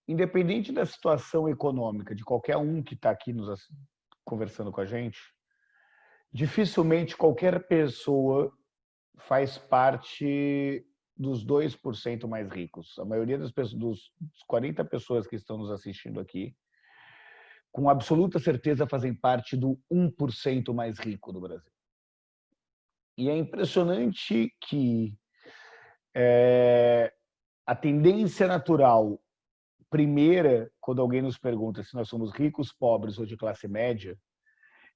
Independente da situação econômica de qualquer um que está aqui conversando com a gente, dificilmente qualquer pessoa faz parte dos 2% mais ricos. A maioria das pessoas, dos 40 pessoas que estão nos assistindo aqui, com absoluta certeza fazem parte do 1% mais rico do Brasil. E é impressionante que a tendência natural primeira, quando alguém nos pergunta se nós somos ricos, pobres ou de classe média,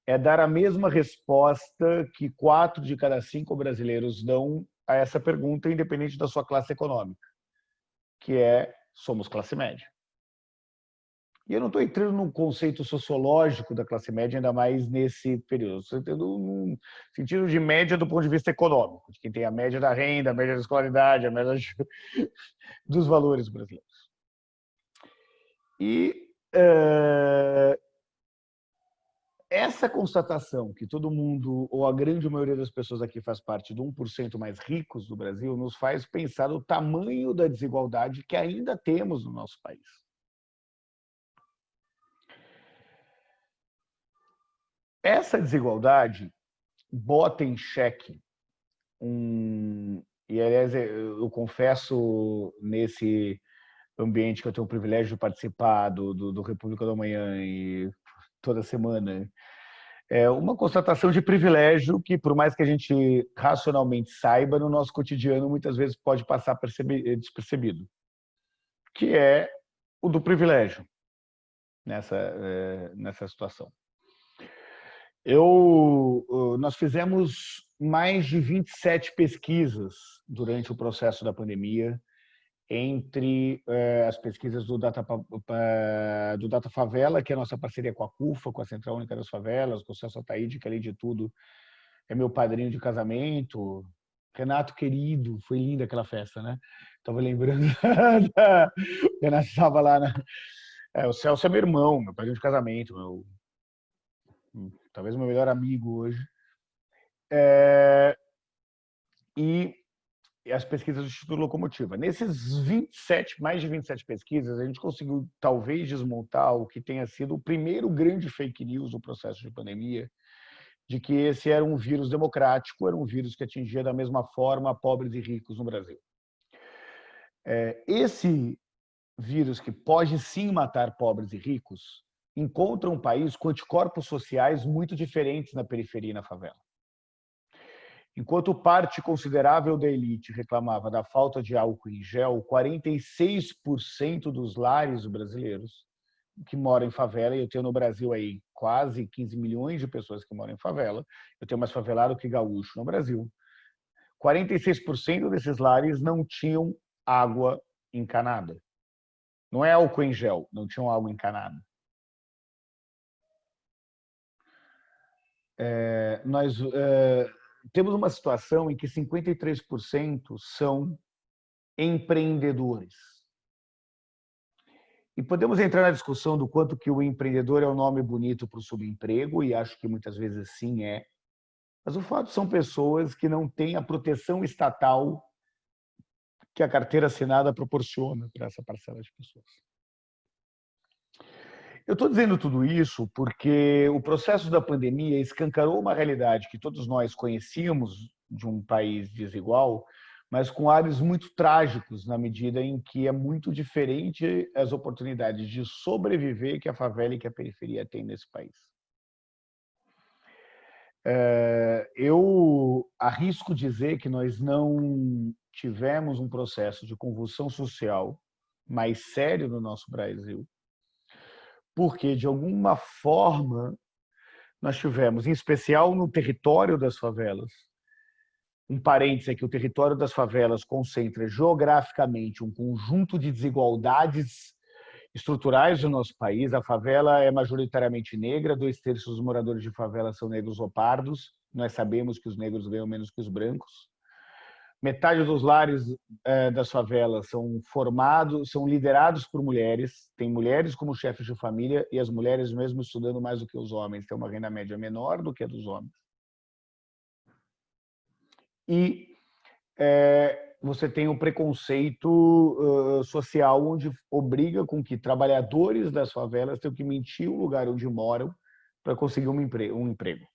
é dar a mesma resposta que 4 de cada 5 brasileiros dão a essa pergunta, independente da sua classe econômica, que é: somos classe média. E eu não estou entrando num conceito sociológico da classe média, ainda mais nesse período. Estou entrando num sentido de média do ponto de vista econômico, de quem tem a média da renda, a média da escolaridade, a média dos valores brasileiros. E essa constatação que todo mundo, ou a grande maioria das pessoas aqui faz parte do 1% mais ricos do Brasil, nos faz pensar o tamanho da desigualdade que ainda temos no nosso país. Essa desigualdade bota em xeque e, aliás, eu confesso, nesse ambiente que eu tenho o privilégio de participar do República da Manhã e toda semana, é uma constatação de privilégio que, por mais que a gente racionalmente saiba, no nosso cotidiano muitas vezes pode passar despercebido, que é o do privilégio nessa situação. Nós fizemos mais de 27 pesquisas durante o processo da pandemia, entre as pesquisas do Data Favela, que é a nossa parceria com a CUFA, com a Central Única das Favelas, com o Celso Ataíde, que além de tudo é meu padrinho de casamento. Renato querido, foi linda aquela festa, né? Estava lembrando. O Renato estava lá. O Celso é meu irmão, meu padrinho de casamento, talvez meu melhor amigo hoje. E as pesquisas do Instituto Locomotiva. Nesses mais de 27 pesquisas, a gente conseguiu talvez desmontar o que tenha sido o primeiro grande fake news do processo de pandemia, de que esse era um vírus democrático, era um vírus que atingia da mesma forma pobres e ricos no Brasil. Esse vírus, que pode sim matar pobres e ricos, encontra um país com anticorpos sociais muito diferentes na periferia e na favela. Enquanto parte considerável da elite reclamava da falta de álcool em gel, 46% dos lares brasileiros que moram em favela, e eu tenho no Brasil aí quase 15 milhões de pessoas que moram em favela, eu tenho mais favelado que gaúcho no Brasil, 46% desses lares não tinham água encanada. Não é álcool em gel, não tinham água encanada. Nós temos uma situação em que 53% são empreendedores. E podemos entrar na discussão do quanto que o empreendedor é um nome bonito para o subemprego, e acho que muitas vezes sim é. Mas o fato são pessoas que não têm a proteção estatal que a carteira assinada proporciona para essa parcela de pessoas. Eu estou dizendo tudo isso porque o processo da pandemia escancarou uma realidade que todos nós conhecíamos de um país desigual, mas com ares muito trágicos, na medida em que é muito diferente as oportunidades de sobreviver que a favela e que a periferia têm nesse país. Eu arrisco dizer que nós não tivemos um processo de convulsão social mais sério no nosso Brasil, porque, de alguma forma, nós tivemos, em especial no território das favelas, um parêntese é que o território das favelas concentra geograficamente um conjunto de desigualdades estruturais do nosso país. A favela é majoritariamente negra, 2/3 dos moradores de favela são negros ou pardos. Nós sabemos que os negros ganham menos que os brancos. Metade dos lares das favelas são liderados por mulheres, tem mulheres como chefes de família e as mulheres mesmo estudando mais do que os homens, têm uma renda média menor do que a dos homens. E você tem o preconceito social, onde obriga com que trabalhadores das favelas tenham que mentir o lugar onde moram para conseguir um emprego.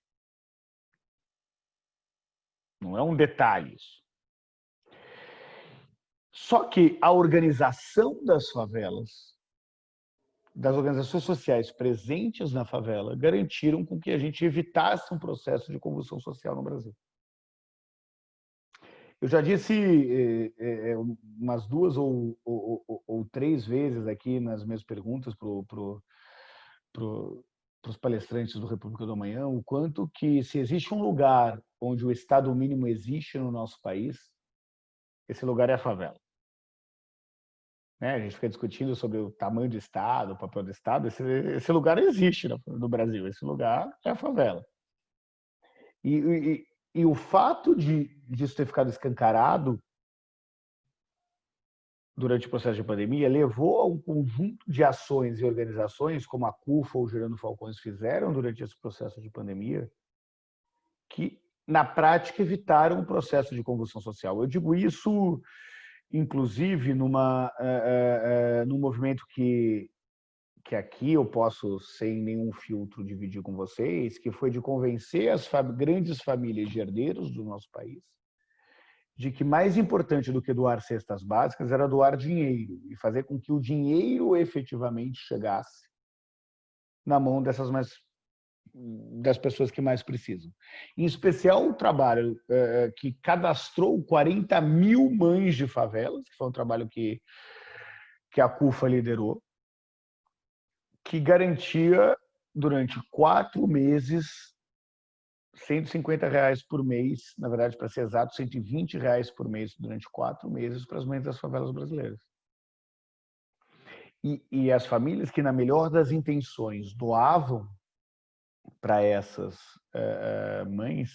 Não é um detalhe isso. Só que a organização das favelas, das organizações sociais presentes na favela, garantiram com que a gente evitasse um processo de convulsão social no Brasil. Eu já disse umas 2 ou 3 vezes aqui nas minhas perguntas para os palestrantes do República do Amanhã o quanto que, se existe um lugar onde o Estado mínimo existe no nosso país, esse lugar é a favela. A gente fica discutindo sobre o tamanho do Estado, o papel do Estado. Esse lugar existe no Brasil. Esse lugar é a favela. E o fato disso ter ficado escancarado durante o processo de pandemia levou a um conjunto de ações e organizações, como a CUFA ou o Gerando Falcões fizeram durante esse processo de pandemia, que, na prática, evitaram o processo de convulsão social. Eu digo isso, inclusive, num movimento que aqui eu posso, sem nenhum filtro, dividir com vocês, que foi de convencer as grandes famílias de herdeiros do nosso país de que mais importante do que doar cestas básicas era doar dinheiro e fazer com que o dinheiro efetivamente chegasse na mão das pessoas que mais precisam. Em especial o trabalho que cadastrou 40 mil mães de favelas, que foi um trabalho que a CUFA liderou, que garantia durante 4 meses R$150 por mês, na verdade, para ser exato, R$120 por mês durante 4 meses para as mães das favelas brasileiras. E as famílias que, na melhor das intenções, doavam para essas mães,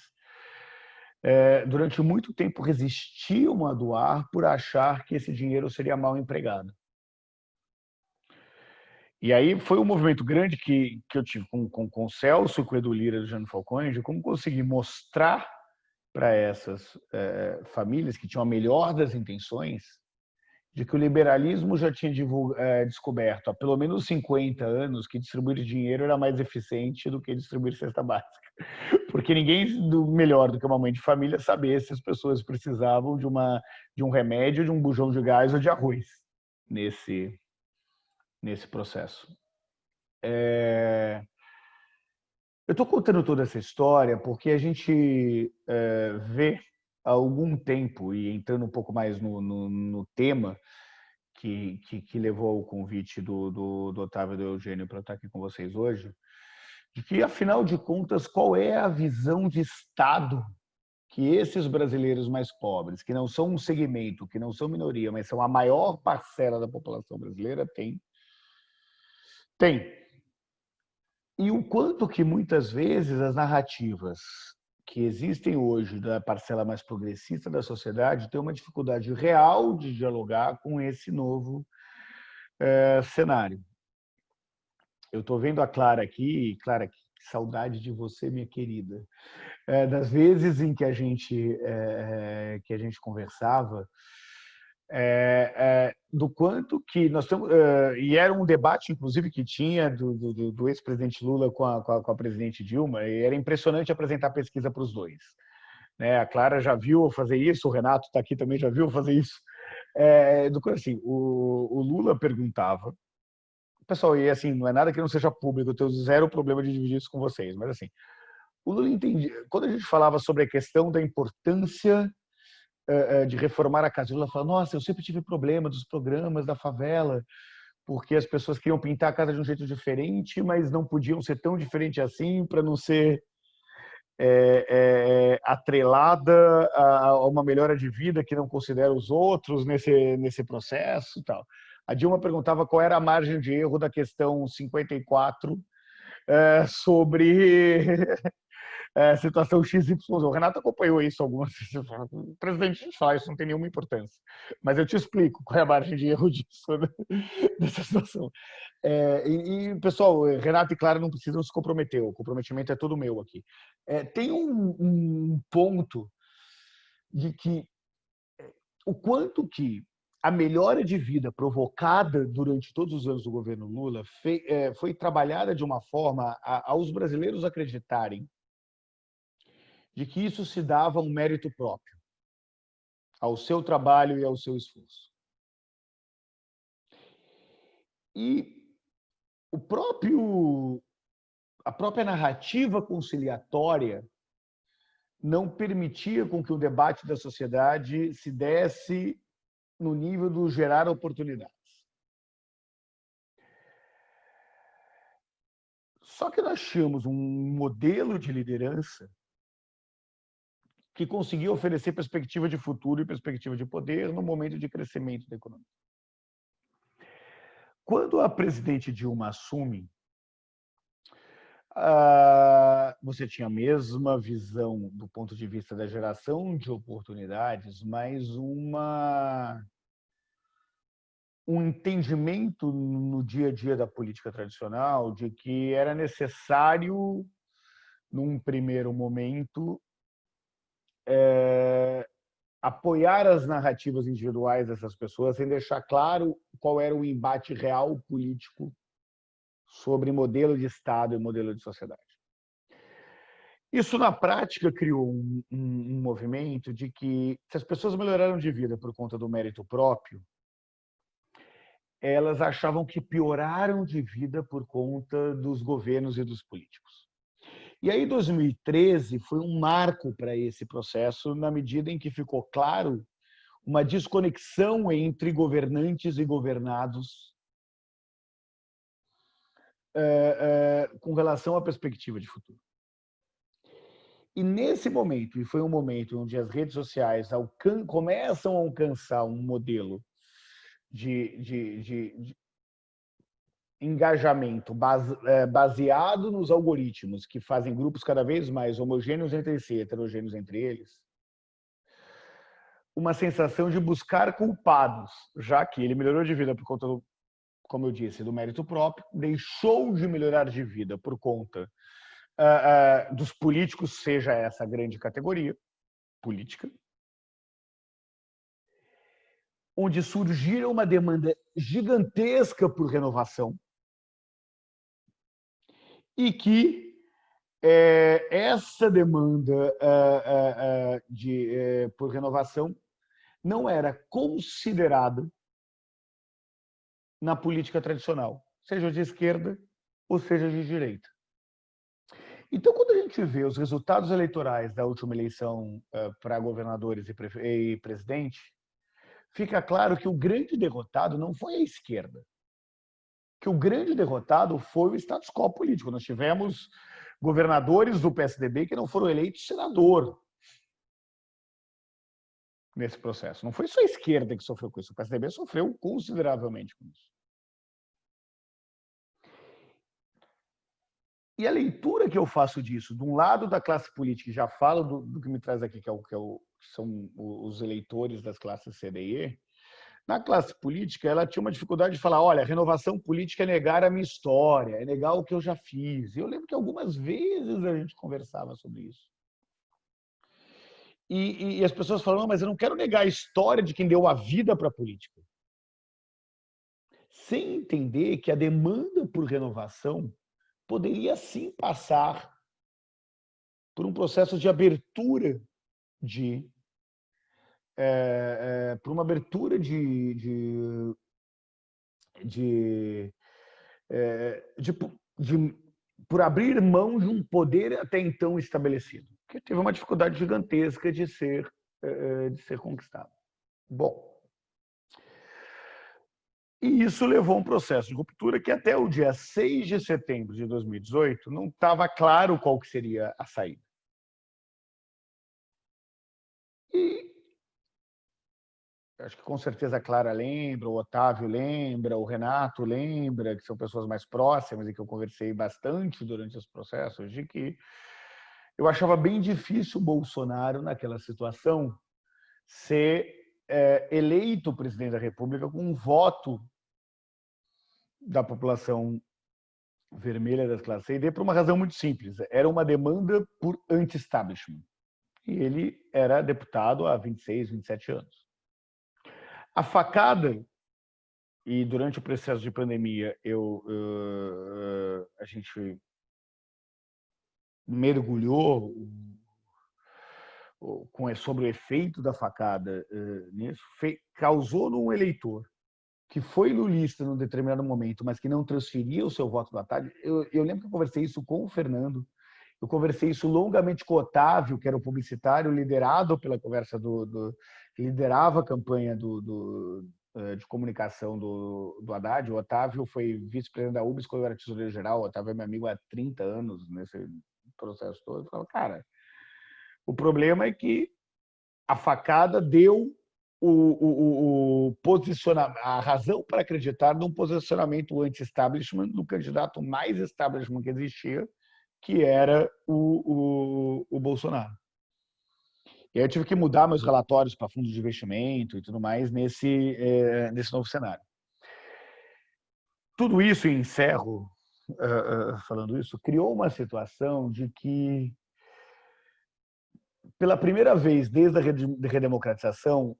durante muito tempo resistiam a doar por achar que esse dinheiro seria mal empregado. E aí foi um movimento grande que eu tive com o Celso e com o Edu Lira do Gerando Falcões, de como conseguir mostrar para essas famílias que tinham a melhor das intenções, de que o liberalismo já tinha descoberto há pelo menos 50 anos que distribuir dinheiro era mais eficiente do que distribuir cesta básica. Porque ninguém melhor do que uma mãe de família saber se as pessoas precisavam de um remédio, de um bujão de gás ou de arroz nesse processo. Eu estou contando toda essa história porque a gente vê há algum tempo, e entrando um pouco mais no tema que levou ao convite do Otávio e do Eugênio para estar aqui com vocês hoje, de que, afinal de contas, qual é a visão de Estado que esses brasileiros mais pobres, que não são um segmento, que não são minoria, mas são a maior parcela da população brasileira, tem. E o quanto que, muitas vezes, as narrativas que existem hoje da parcela mais progressista da sociedade têm uma dificuldade real de dialogar com esse novo cenário. Eu estou vendo a Clara aqui. Clara, que saudade de você, minha querida. Das vezes em que a gente conversava, do quanto que nós temos, e era um debate, inclusive, que tinha do ex-presidente Lula com a presidente Dilma, e era impressionante apresentar pesquisa para os dois. A Clara já viu fazer isso, o Renato está aqui também, já viu fazer isso. Assim, o Lula perguntava, pessoal, e assim, não é nada que não seja público, eu tenho zero problema de dividir isso com vocês, mas assim, o Lula entendia, quando a gente falava sobre a questão da importância de reformar a casa, o Lula falava, nossa, eu sempre tive problema dos programas da favela, porque as pessoas queriam pintar a casa de um jeito diferente, mas não podiam ser tão diferente assim para não ser atrelada a uma melhora de vida que não considera os outros nesse processo e tal. A Dilma perguntava qual era a margem de erro da questão 54 sobre situação XYZ. O Renato acompanhou isso algumas vezes. O presidente fala, isso não tem nenhuma importância. Mas eu te explico qual é a margem de erro disso, né? Dessa situação. Pessoal, Renato e Clara não precisam se comprometer. O comprometimento é todo meu aqui. Tem um ponto de que o quanto que a melhora de vida provocada durante todos os anos do governo Lula foi trabalhada de uma forma aos brasileiros acreditarem de que isso se dava um mérito próprio, ao seu trabalho e ao seu esforço. E a própria narrativa conciliatória não permitia com que o debate da sociedade se desse no nível do gerar oportunidades. Só que nós tínhamos um modelo de liderança que conseguia oferecer perspectiva de futuro e perspectiva de poder no momento de crescimento da economia. Quando a presidente Dilma assume, você tinha a mesma visão do ponto de vista da geração de oportunidades, mas um entendimento no dia a dia da política tradicional de que era necessário, num primeiro momento, apoiar as narrativas individuais dessas pessoas sem deixar claro qual era o embate real político sobre modelo de Estado e modelo de sociedade. Isso, na prática, criou um movimento de que, se as pessoas melhoraram de vida por conta do mérito próprio, elas achavam que pioraram de vida por conta dos governos e dos políticos. E aí, 2013 foi um marco para esse processo, na medida em que ficou claro uma desconexão entre governantes e governados com relação à perspectiva de futuro. E nesse momento, e foi um momento onde as redes sociais começam a alcançar um modelo de engajamento baseado nos algoritmos que fazem grupos cada vez mais homogêneos entre si, heterogêneos entre eles, uma sensação de buscar culpados, já que ele melhorou de vida por conta, como eu disse, do mérito próprio, deixou de melhorar de vida por conta dos políticos, seja essa grande categoria política, onde surgiu uma demanda gigantesca por renovação e que essa demanda por renovação não era considerada na política tradicional, seja de esquerda ou seja de direita. Então, quando a gente vê os resultados eleitorais da última eleição para governadores e presidente, fica claro que o grande derrotado não foi a esquerda, que o grande derrotado foi o status quo político. Nós tivemos governadores do PSDB que não foram eleitos senador nesse processo. Não foi só a esquerda que sofreu com isso, o PSDB sofreu consideravelmente com isso. E a leitura que eu faço disso, de um lado da classe política, já falo do que me traz aqui, que são os eleitores das classes C, D e E, na classe política, ela tinha uma dificuldade de falar, olha, a renovação política é negar a minha história, é negar o que eu já fiz. E eu lembro que algumas vezes a gente conversava sobre isso. E as pessoas falam, não, mas eu não quero negar a história de quem deu a vida para a política. Sem entender que a demanda por renovação poderia sim passar por um processo de abertura por uma abertura por abrir mão de um poder até então estabelecido, que teve uma dificuldade gigantesca de ser conquistado. Bom, e isso levou a um processo de ruptura que até o dia 6 de setembro de 2018 não estava claro qual que seria a saída. E acho que com certeza a Clara lembra, o Otávio lembra, o Renato lembra, que são pessoas mais próximas e que eu conversei bastante durante esse processo, de que eu achava bem difícil o Bolsonaro, naquela situação, ser eleito presidente da República com um voto da população vermelha das classes C e D por uma razão muito simples. Era uma demanda por anti-establishment. E ele era deputado há 26, 27 anos. A facada, e durante o processo de pandemia, a gente mergulhou sobre o efeito da facada nisso, causou num eleitor que foi lulista num determinado momento, mas que não transferia o seu voto do Haddad. Eu lembro que eu conversei isso com o Fernando, eu conversei isso longamente com o Otávio, que era o publicitário liderado pela conversa que liderava a campanha de comunicação do Haddad. O Otávio foi vice-presidente da UBS quando eu era tesoureiro-geral. O Otávio é meu amigo há 30 anos nesse processo todo. Eu falava, cara, o problema é que a facada deu a razão para acreditar num posicionamento anti-establishment do candidato mais establishment que existia, que era o Bolsonaro. E aí eu tive que mudar meus relatórios para fundos de investimento e tudo mais nesse novo cenário. Tudo isso, e encerro falando isso, criou uma situação de que, pela primeira vez desde a redemocratização,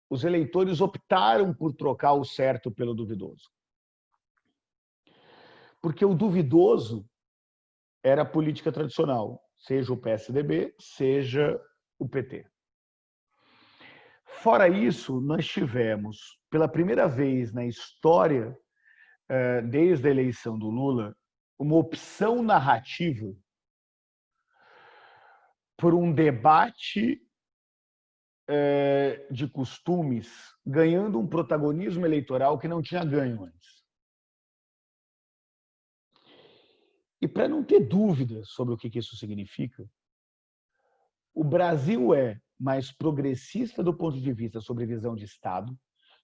os eleitores optaram por trocar o certo pelo duvidoso. Porque o duvidoso era a política tradicional, seja o PSDB, seja o PT. Fora isso, nós tivemos, pela primeira vez na história, desde a eleição do Lula, uma opção narrativa por um debate de costumes ganhando um protagonismo eleitoral que não tinha ganho antes. E para não ter dúvida sobre o que isso significa, o Brasil é mais progressista do ponto de vista sobre visão de Estado.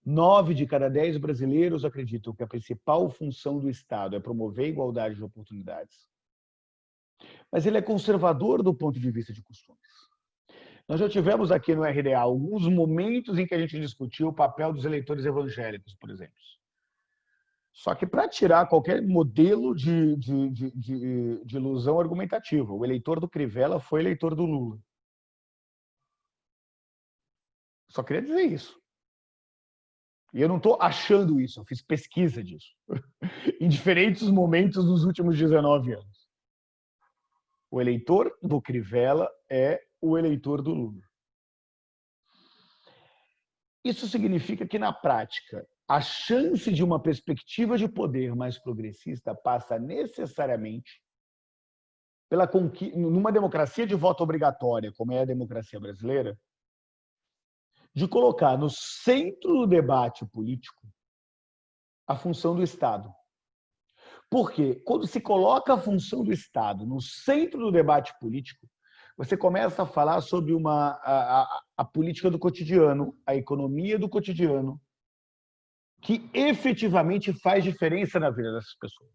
9 de cada 10 brasileiros acreditam que a principal função do Estado é promover a igualdade de oportunidades. Mas ele é conservador do ponto de vista de costumes. Nós já tivemos aqui no RDA alguns momentos em que a gente discutiu o papel dos eleitores evangélicos, por exemplo. Só que para tirar qualquer modelo de ilusão argumentativa, o eleitor do Crivella foi eleitor do Lula. Só queria dizer isso. E eu não estou achando isso, eu fiz pesquisa disso. Em diferentes momentos dos últimos 19 anos. O eleitor do Crivella é o eleitor do Lula. Isso significa que, na prática, a chance de uma perspectiva de poder mais progressista passa necessariamente numa democracia de voto obrigatória, como é a democracia brasileira, de colocar no centro do debate político a função do Estado. Porque quando se coloca a função do Estado no centro do debate político, você começa a falar sobre a política do cotidiano, a economia do cotidiano, que efetivamente faz diferença na vida dessas pessoas.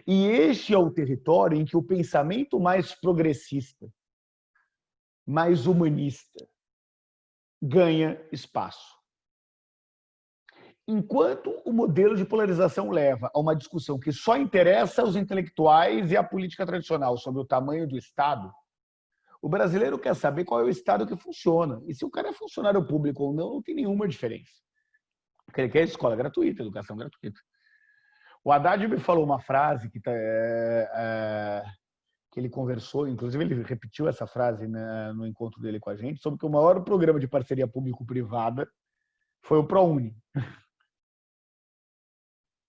E este é o território em que o pensamento mais progressista, mais humanista, ganha espaço. Enquanto o modelo de polarização leva a uma discussão que só interessa aos intelectuais e à política tradicional sobre o tamanho do Estado, o brasileiro quer saber qual é o Estado que funciona. E se o cara é funcionário público ou não, não tem nenhuma diferença. Porque ele quer escola gratuita, educação gratuita. O Haddad me falou uma frase que ele conversou, inclusive ele repetiu essa frase no encontro dele com a gente, sobre que o maior programa de parceria público-privada foi o ProUni.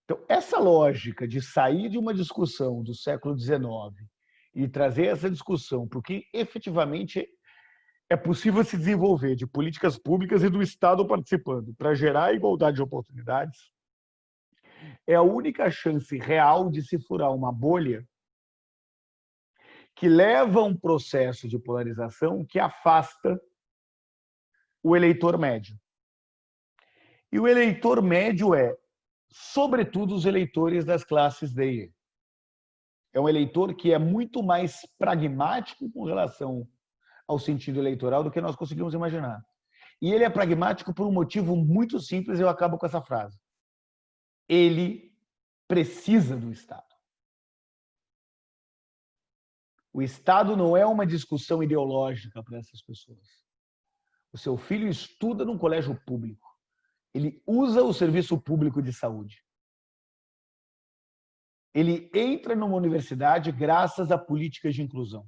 Então, essa lógica de sair de uma discussão do século XIX e trazer essa discussão para o que efetivamente é possível se desenvolver de políticas públicas e do Estado participando para gerar igualdade de oportunidades, é a única chance real de se furar uma bolha que leva a um processo de polarização que afasta o eleitor médio. E o eleitor médio é, sobretudo, os eleitores das classes D e E. é um eleitor que é muito mais pragmático com relação ao sentido eleitoral do que nós conseguimos imaginar. E ele é pragmático por um motivo muito simples, e eu acabo com essa frase. Ele precisa do Estado. O Estado não é uma discussão ideológica para essas pessoas. O seu filho estuda num colégio público. Ele usa o serviço público de saúde. Ele entra numa universidade graças a políticas de inclusão.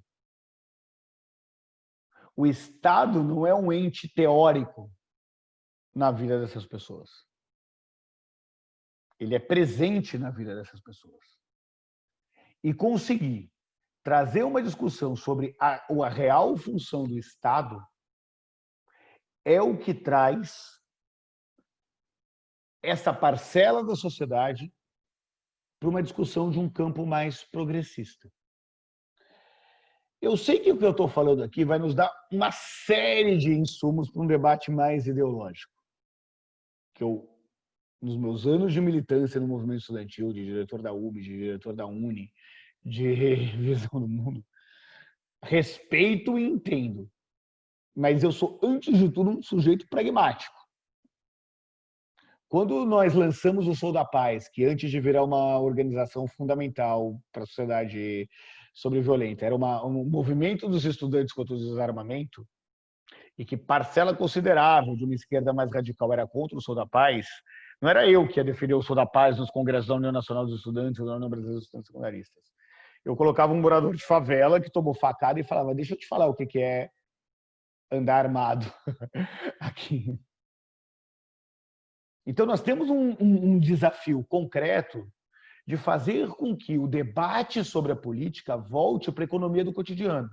O Estado não é um ente teórico na vida dessas pessoas. Ele é presente na vida dessas pessoas. E conseguir trazer uma discussão sobre a real função do Estado é o que traz essa parcela da sociedade para uma discussão de um campo mais progressista. Eu sei que o que eu estou falando aqui vai nos dar uma série de insumos para um debate mais ideológico. Que eu, nos meus anos de militância no movimento estudantil, de diretor da UB, de diretor da Uni, de visão do mundo, respeito e entendo. Mas eu sou, antes de tudo, um sujeito pragmático. Quando nós lançamos o Sou da Paz, que antes de virar uma organização fundamental para a sociedade sobreviolenta, era um movimento dos estudantes contra o desarmamento, e que parcela considerável de uma esquerda mais radical era contra o Sou da Paz, não era eu que ia defender o Sou da Paz nos congressos da União Nacional dos Estudantes ou da União Brasileira dos Estudantes Secundaristas. Eu colocava um morador de favela que tomou facada e falava, deixa eu te falar o que é andar armado aqui. Então, nós temos um desafio concreto de fazer com que o debate sobre a política volte para a economia do cotidiano.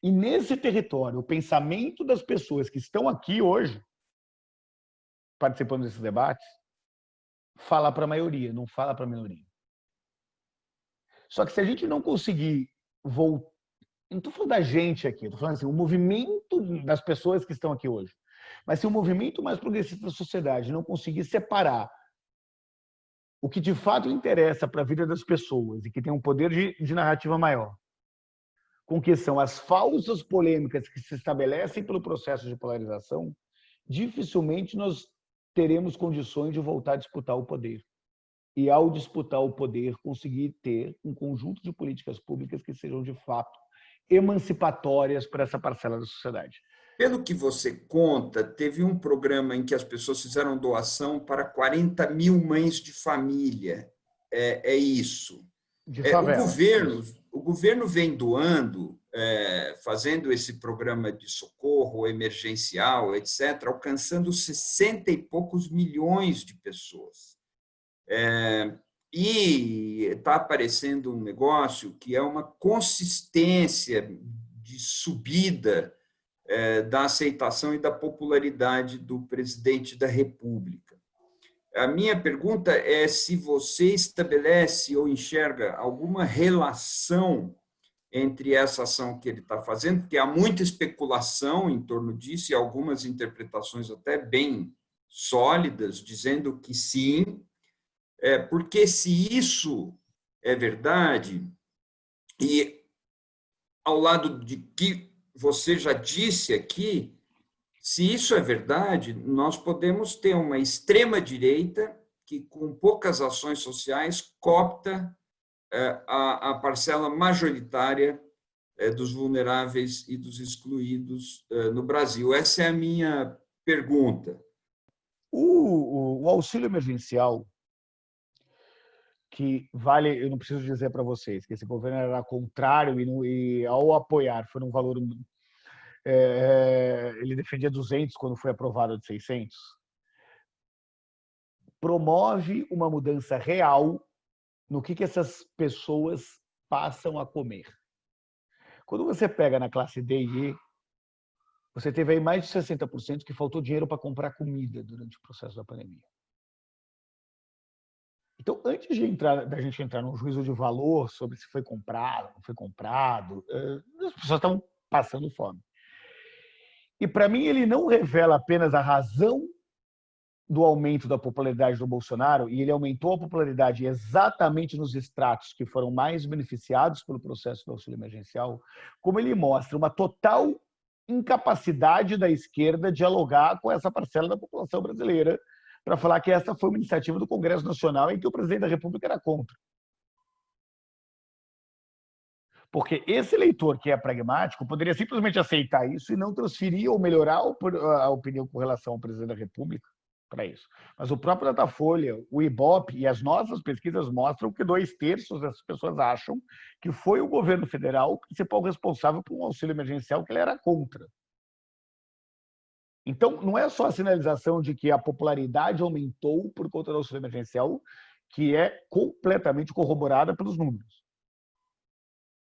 E nesse território, o pensamento das pessoas que estão aqui hoje, participando desses debates, fala para a maioria, não fala para a minoria. Só que se a gente não conseguir voltar, não estou falando da gente aqui, estou falando assim, o movimento das pessoas que estão aqui hoje, mas se o movimento mais progressista da sociedade não conseguir separar o que de fato interessa para a vida das pessoas e que tem um poder de narrativa maior, com que são as falsas polêmicas que se estabelecem pelo processo de polarização, dificilmente nós teremos condições de voltar a disputar o poder. E, ao disputar o poder, conseguir ter um conjunto de políticas públicas que sejam, de fato, emancipatórias para essa parcela da sociedade. Pelo que você conta, teve um programa em que as pessoas fizeram doação para 40 mil mães de família. É isso. De favela. O governo vem doando, fazendo esse programa de socorro emergencial, etc., alcançando 60 e poucos milhões de pessoas. E está aparecendo um negócio que é uma consistência de subida da aceitação e da popularidade do presidente da República. A minha pergunta é se você estabelece ou enxerga alguma relação entre essa ação que ele está fazendo, porque há muita especulação em torno disso e algumas interpretações até bem sólidas, dizendo que sim, porque se isso é verdade, e ao lado de que você já disse aqui, se isso é verdade, nós podemos ter uma extrema-direita que, com poucas ações sociais, coopta a parcela majoritária dos vulneráveis e dos excluídos no Brasil. Essa é a minha pergunta. O auxílio emergencial, que vale, eu não preciso dizer para vocês, que esse governo era contrário e ao apoiar foi um valor... ele defendia 200 quando foi aprovado de 600. Promove uma mudança real no que essas pessoas passam a comer. Quando você pega na classe D e E, você teve aí mais de 60% que faltou dinheiro para comprar comida durante o processo da pandemia. Então, antes da gente entrar num juízo de valor sobre se foi comprado, não foi comprado, as pessoas estavam passando fome. E, para mim, ele não revela apenas a razão do aumento da popularidade do Bolsonaro, e ele aumentou a popularidade exatamente nos estratos que foram mais beneficiados pelo processo do auxílio emergencial, como ele mostra uma total incapacidade da esquerda de dialogar com essa parcela da população brasileira para falar que essa foi uma iniciativa do Congresso Nacional em que o presidente da República era contra. Porque esse eleitor que é pragmático poderia simplesmente aceitar isso e não transferir ou melhorar a opinião com relação ao presidente da República para isso. Mas o próprio Datafolha, o Ibope e as nossas pesquisas mostram que 2/3 dessas pessoas acham que foi o governo federal o principal responsável por um auxílio emergencial que ele era contra. Então, não é só a sinalização de que a popularidade aumentou por conta do auxílio emergencial, que é completamente corroborada pelos números,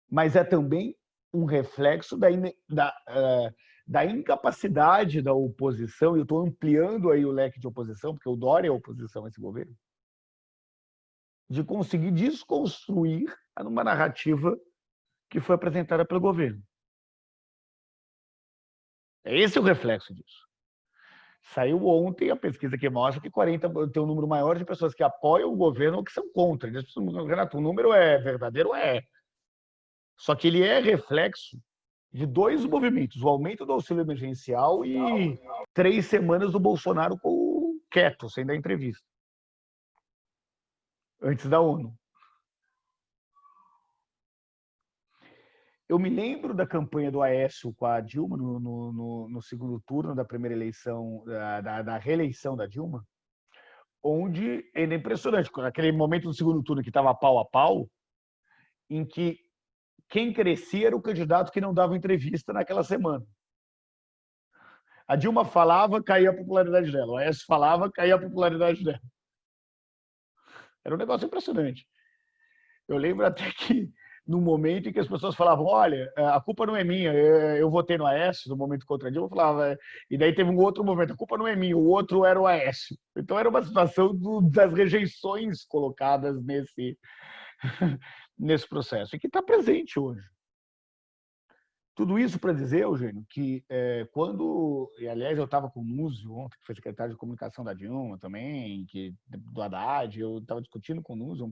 mas é também um reflexo da incapacidade da oposição, e eu estou ampliando aí o leque de oposição, porque o Dória é oposição a esse governo, de conseguir desconstruir uma narrativa que foi apresentada pelo governo. Esse é o reflexo disso. Saiu ontem a pesquisa que mostra que tem um número maior de pessoas que apoiam o governo ou que são contra. Renato, o número é verdadeiro? É. Só que ele é reflexo de 2 movimentos: o aumento do auxílio emergencial e 3 semanas do Bolsonaro quieto, sem dar entrevista, antes da ONU. Eu me lembro da campanha do Aécio com a Dilma no segundo turno da primeira eleição, da reeleição da Dilma, onde era impressionante, aquele momento do segundo turno que estava pau a pau, em que quem crescia era o candidato que não dava entrevista naquela semana. A Dilma falava, caía a popularidade dela. O Aécio falava, caía a popularidade dela. Era um negócio impressionante. Eu lembro até que, no momento em que as pessoas falavam, olha, a culpa não é minha, eu votei no Aécio, no momento contra a Dilma, eu falava, e daí teve um outro momento, a culpa não é minha, o outro era o Aécio. Então era uma situação das rejeições colocadas nesse processo, e que está presente hoje. Tudo isso para dizer, Eugênio, que e aliás eu estava com o Núzio ontem, que foi secretário de comunicação da Dilma também, do Haddad, eu estava discutindo com o Núzio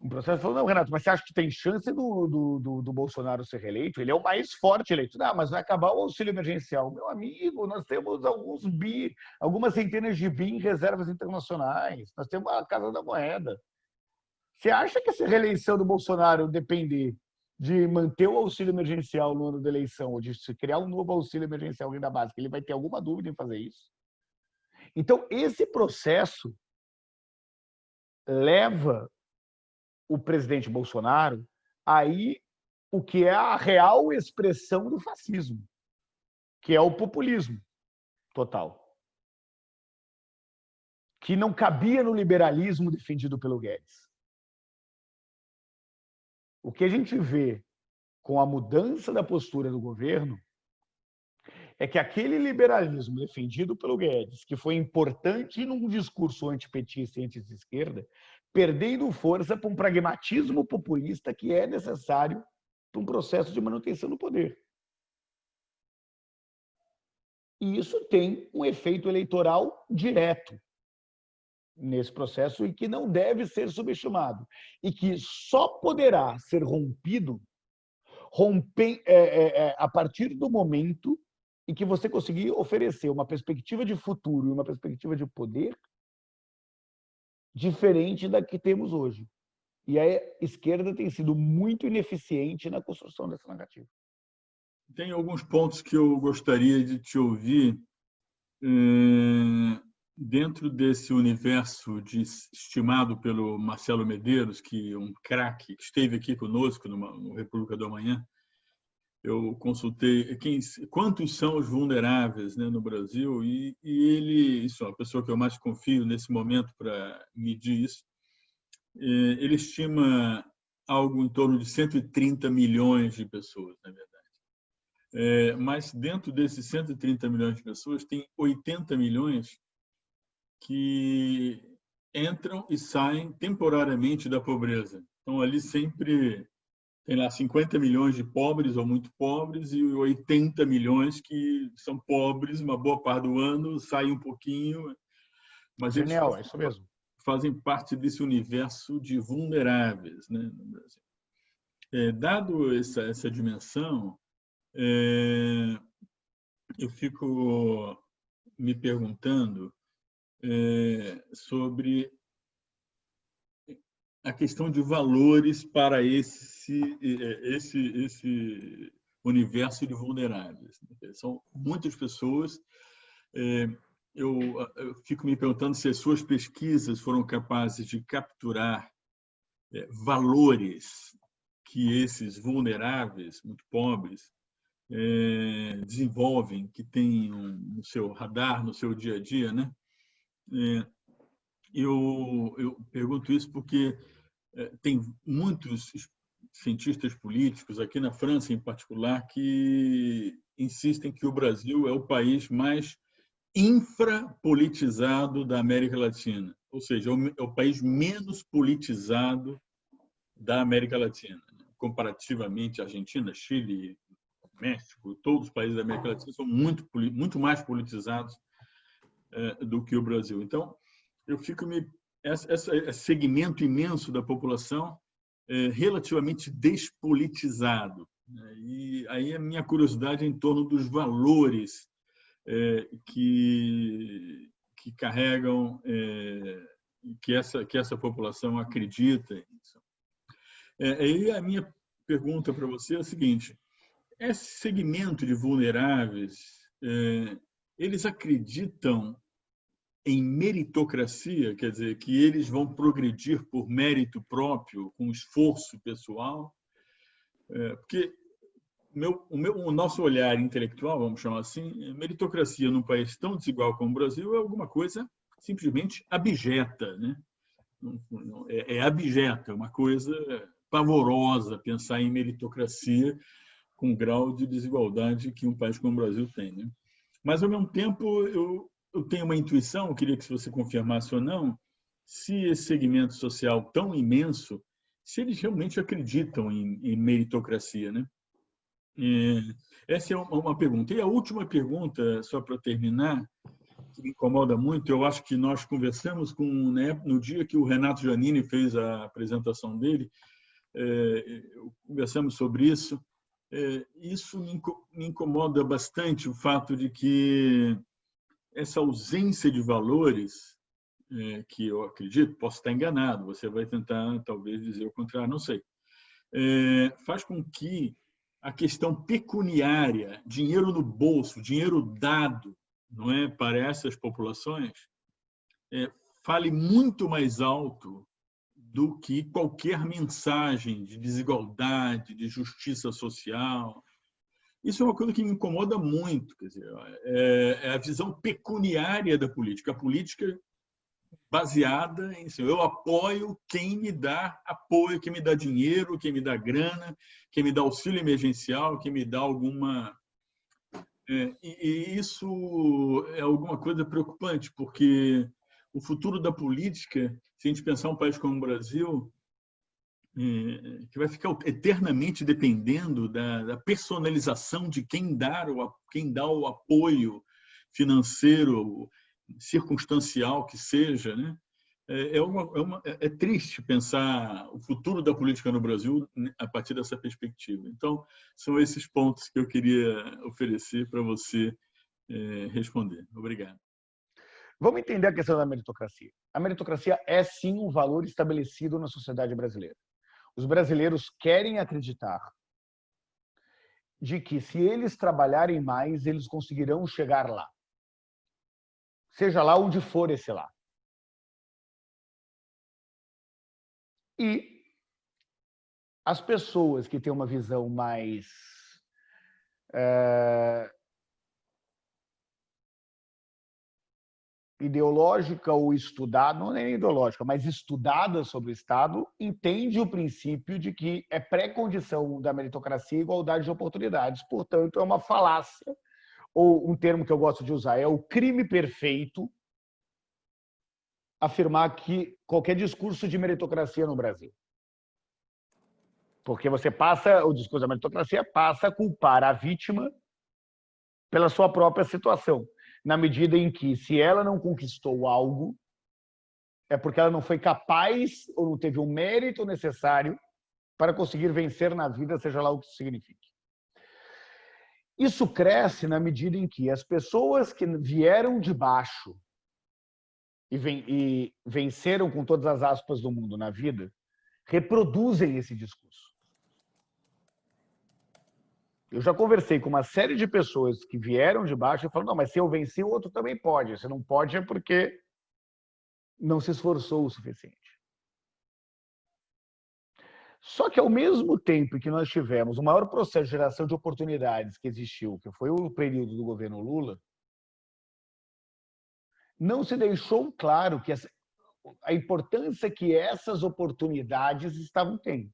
um processo, falou, não, Renato, mas você acha que tem chance do Bolsonaro ser reeleito? Ele é o mais forte eleito. Não, mas vai acabar o auxílio emergencial. Meu amigo, nós temos algumas centenas de bi em reservas internacionais, nós temos a Casa da Moeda. Você acha que essa reeleição do Bolsonaro depender de manter o auxílio emergencial no ano da eleição, ou de se criar um novo auxílio emergencial renda básica, ele vai ter alguma dúvida em fazer isso? Então, esse processo leva o presidente Bolsonaro aí o que é a real expressão do fascismo, que é o populismo total, que não cabia no liberalismo defendido pelo Guedes. O que a gente vê com a mudança da postura do governo é que aquele liberalismo defendido pelo Guedes, que foi importante num discurso antipetista e anti-esquerda, perdendo força para um pragmatismo populista que é necessário para um processo de manutenção do poder. E isso tem um efeito eleitoral direto nesse processo e que não deve ser subestimado. E que só poderá ser rompido a partir do momento em que você conseguir oferecer uma perspectiva de futuro e uma perspectiva de poder diferente da que temos hoje. E a esquerda tem sido muito ineficiente na construção dessa narrativa. Tem alguns pontos que eu gostaria de te ouvir dentro desse universo estimado pelo Marcelo Medeiros, que é um craque, que esteve aqui conosco no República do Amanhã. Eu consultei quantos são os vulneráveis, né, no Brasil, e ele, isso é a pessoa que eu mais confio nesse momento para medir isso, ele estima algo em torno de 130 milhões de pessoas, na verdade. Mas dentro desses 130 milhões de pessoas, tem 80 milhões que entram e saem temporariamente da pobreza. Estão ali sempre tem lá 50 milhões de pobres ou muito pobres e 80 milhões que são pobres, uma boa parte do ano, saem um pouquinho, mas eles Genial, é isso mesmo. fazem parte desse universo de vulneráveis, né, no Brasil. Dado essa dimensão, eu fico me perguntando sobre a questão de valores para esse universo de vulneráveis. São muitas pessoas. Eu fico me perguntando se as suas pesquisas foram capazes de capturar valores que esses vulneráveis, muito pobres, desenvolvem, que têm no seu radar, no seu dia a dia, né? Eu pergunto isso porque tem muitos cientistas políticos, aqui na França em particular, que insistem que o Brasil é o país mais infrapolitizado da América Latina, ou seja, é o país menos politizado da América Latina, comparativamente à Argentina, Chile, México, todos os países da América Latina são muito mais politizados do que o Brasil. Então, eu fico esse segmento imenso da população relativamente despolitizado. E aí a minha curiosidade é em torno dos valores que carregam, que essa população acredita. Aí a minha pergunta para você é a seguinte: esse segmento de vulneráveis, eles acreditam em meritocracia, quer dizer, que eles vão progredir por mérito próprio, com esforço pessoal? Porque o nosso olhar intelectual, vamos chamar assim, meritocracia num país tão desigual como o Brasil é alguma coisa simplesmente abjeta, né? É abjeta, é uma coisa pavorosa pensar em meritocracia com o grau de desigualdade que um país como o Brasil tem, né? Mas, ao mesmo tempo, eu tenho uma intuição, eu queria que você confirmasse ou não, se esse segmento social tão imenso, se eles realmente acreditam em meritocracia, né? Essa é uma pergunta. E a última pergunta, só para terminar, que me incomoda muito, eu acho que nós conversamos no dia que o Renato Giannini fez a apresentação dele, conversamos sobre isso. Isso me incomoda bastante, o fato de que essa ausência de valores, que eu acredito, posso estar enganado, você vai tentar talvez dizer o contrário, não sei, faz com que a questão pecuniária, dinheiro no bolso, dinheiro dado, não é, para essas populações, fale muito mais alto do que qualquer mensagem de desigualdade, de justiça social. Isso é uma coisa que me incomoda muito, quer dizer, é a visão pecuniária da política. A política baseada em eu apoio quem me dá apoio, quem me dá dinheiro, quem me dá grana, quem me dá auxílio emergencial, quem me dá alguma... E isso é alguma coisa preocupante, porque o futuro da política, se a gente pensar um país como o Brasil, que vai ficar eternamente dependendo da personalização de quem dá o apoio financeiro, circunstancial que seja, né? É triste pensar o futuro da política no Brasil a partir dessa perspectiva. Então, são esses pontos que eu queria oferecer para você responder. Obrigado. Vamos entender a questão da meritocracia. A meritocracia é, sim, um valor estabelecido na sociedade brasileira. Os brasileiros querem acreditar de que, se eles trabalharem mais, eles conseguirão chegar lá. Seja lá onde for esse lá. E as pessoas que têm uma visão mais ideológica ou estudada, não é nem ideológica, mas estudada sobre o Estado, entende o princípio de que é pré-condição da meritocracia a igualdade de oportunidades. Portanto, é uma falácia, ou um termo que eu gosto de usar, é o crime perfeito afirmar que qualquer discurso de meritocracia no Brasil. Porque você passa, o discurso da meritocracia passa a culpar a vítima pela sua própria situação, na medida em que, se ela não conquistou algo, é porque ela não foi capaz ou não teve o mérito necessário para conseguir vencer na vida, seja lá o que isso signifique. Isso cresce na medida em que as pessoas que vieram de baixo e venceram com todas as aspas do mundo na vida, reproduzem esse discurso. Eu já conversei com uma série de pessoas que vieram de baixo e falaram, não, mas se eu venci, o outro também pode. Se não pode é porque não se esforçou o suficiente. Só que, ao mesmo tempo que nós tivemos o maior processo de geração de oportunidades que existiu, que foi o período do governo Lula, não se deixou claro que a importância que essas oportunidades estavam tendo.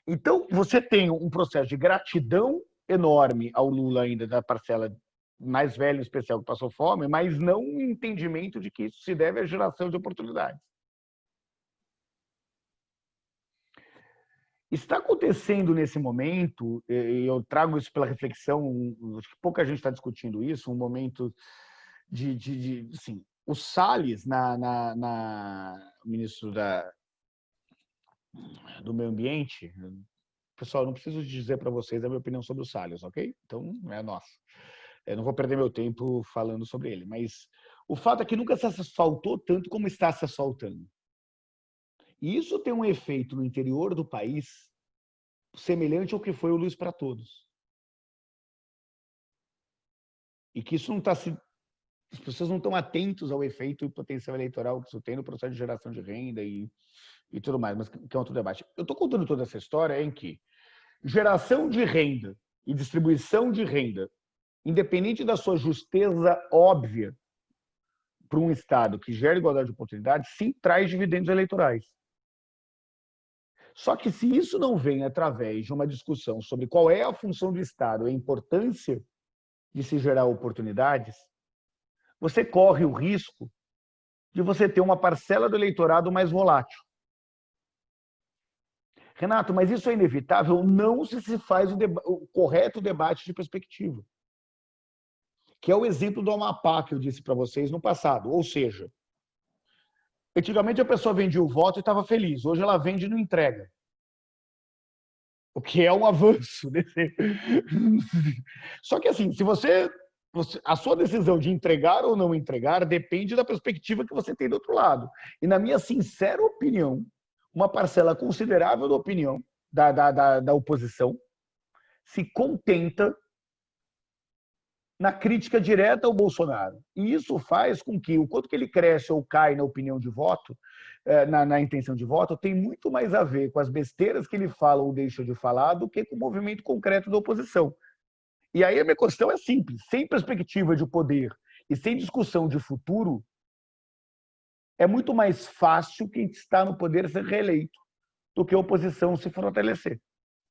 Então, você tem um processo de gratidão enorme ao Lula ainda, da parcela mais velha, em especial, que passou fome, mas não um entendimento de que isso se deve à geração de oportunidades. Está acontecendo nesse momento, e eu trago isso pela reflexão, acho que pouca gente está discutindo isso, um momento assim, o Salles, ministro do Meio Ambiente, pessoal, não preciso dizer para vocês a minha opinião sobre o Salles, ok? Então, é nossa. Eu não vou perder meu tempo falando sobre ele, mas o fato é que nunca se asfaltou tanto como está se asfaltando. E isso tem um efeito no interior do país semelhante ao que foi o Luz para Todos. E que isso não está se... As pessoas não estão atentos ao efeito e potencial eleitoral que isso tem no processo de geração de renda e tudo mais, mas que é outro debate. Eu estou contando toda essa história em que geração de renda e distribuição de renda, independente da sua justeza óbvia para um Estado que gera igualdade de oportunidades, sim traz dividendos eleitorais. Só que se isso não vem através de uma discussão sobre qual é a função do Estado, a importância de se gerar oportunidades, você corre o risco de você ter uma parcela do eleitorado mais volátil. Renato, mas isso é inevitável? Não se faz o correto debate de perspectiva. Que é o exemplo do Amapá que eu disse para vocês no passado. Ou seja, antigamente a pessoa vendia o voto e estava feliz. Hoje ela vende e não entrega. O que é um avanço. Só que assim, se a sua decisão de entregar ou não entregar depende da perspectiva que você tem do outro lado. E na minha sincera opinião, uma parcela considerável da opinião da oposição se contenta na crítica direta ao Bolsonaro. E isso faz com que o quanto que ele cresce ou cai na opinião de voto, na intenção de voto, tem muito mais a ver com as besteiras que ele fala ou deixa de falar do que com o movimento concreto da oposição. E aí a minha questão é simples. Sem perspectiva de poder e sem discussão de futuro, é muito mais fácil quem está no poder ser reeleito do que a oposição se fortalecer.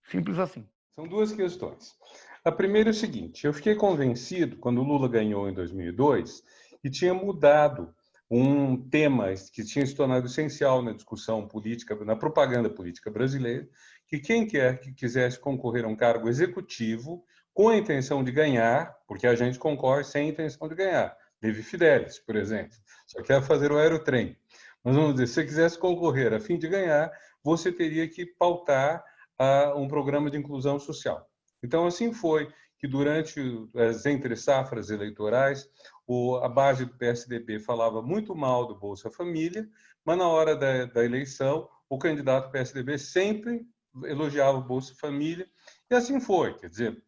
Simples assim. São duas questões. A primeira é o seguinte, eu fiquei convencido, quando o Lula ganhou em 2002, que tinha mudado um tema que tinha se tornado essencial na discussão política, na propaganda política brasileira, que quem quer que quisesse concorrer a um cargo executivo com a intenção de ganhar, porque a gente concorre sem a intenção de ganhar. Levi Fidelis, por exemplo, só quer fazer o aerotrem. Mas vamos dizer, se você quisesse concorrer a fim de ganhar, você teria que pautar um programa de inclusão social. Então, assim foi que durante as entre-safras eleitorais, a base do PSDB falava muito mal do Bolsa Família, mas na hora da eleição, o candidato do PSDB sempre elogiava o Bolsa Família, e assim foi, quer dizer,